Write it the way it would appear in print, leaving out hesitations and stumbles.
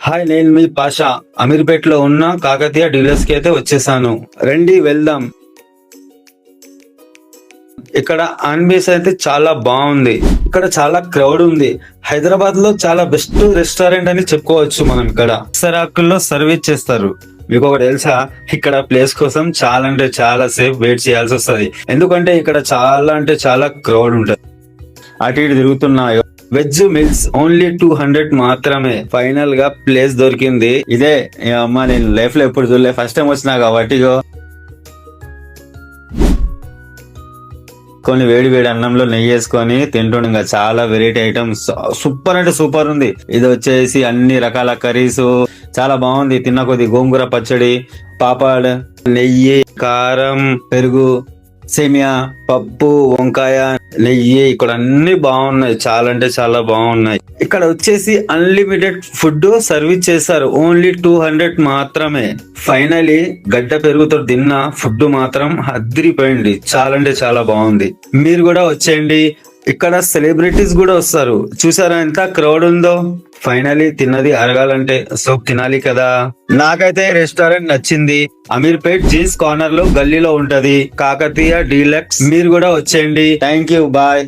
Hi, నేను మీ పాషా. అమీర్పేట్ లో ఉన్న కాకతీయ డీలర్స్ కి అయితే వచ్చేసాను. రండి వెళ్దాం. ఇక్కడ ఆంబియన్స్ అయితే చాలా బాగుంది. ఇక్కడ చాలా క్రౌడ్ ఉంది. హైదరాబాద్ లో చాలా బెస్ట్ రెస్టారెంట్ అని చెప్పుకోవచ్చు. మనం ఇక్కడ సరాకుల్లో సర్వీస్ చేస్తారు. మీకు ఒకటి తెలుసా, ఇక్కడ ప్లేస్ కోసం చాలా అంటే చాలా సేపు వెయిట్ చేయాల్సి వస్తుంది. ఎందుకంటే ఇక్కడ చాలా అంటే చాలా క్రౌడ్ ఉంటుంది. అటు ఇటు తిరుగుతున్నాయి. వెజ్ మీల్స్ ఓన్లీ 200 మాత్రమే. ఫైనల్ గా ప్లేస్ దొరికింది. ఇదే అమ్మ, నేను లైఫ్ లో ఎప్పుడు చూడలే, ఫస్ట్ టైం వచ్చినా కాబట్టి కొన్ని వేడి వేడి అన్నంలో నెయ్యి వేసుకొని తింటుండగా చాలా వెరైటీ ఐటమ్స్, సూపర్ అంటే సూపర్ ఉంది. ఇది వచ్చేసి అన్ని రకాల కర్రీస్, చాలా బాగుంది. తిన్న కొద్ది గోంగూర పచ్చడి, పాపడ్, నెయ్యి, కారం, పెరుగు, సేమియా, పప్పు, వంకాయ, నెయ్యి, ఇక్కడ అన్ని బాగున్నాయి. చాలా అంటే చాలా బాగున్నాయి. ఇక్కడ వచ్చేసి అన్లిమిటెడ్ ఫుడ్ సర్వీస్ చేస్తారు. ఓన్లీ 200 మాత్రమే. ఫైనలీ గడ్డ పెరుగుతో తిన్న ఫుడ్ మాత్రం అదిరిపోయింది. చాలా అంటే చాలా బాగుంది. మీరు కూడా వచ్చేయండి. ఇక్కడ సెలబ్రిటీస్ కూడా వస్తారు. చూసారా ఎంత క్రౌడ్ ఉందో. ఫైనలీ తిన్నది అరగాలంటే సో తినాలి కదా. నాకైతే రెస్టారెంట్ నచ్చింది. అమీర్పేట్ జీన్స్ కార్నర్ లో గల్లీలో ఉంటది, కాకతీయ డీలక్స్. మీరు కూడా వచ్చేయండి. Thank you, bye.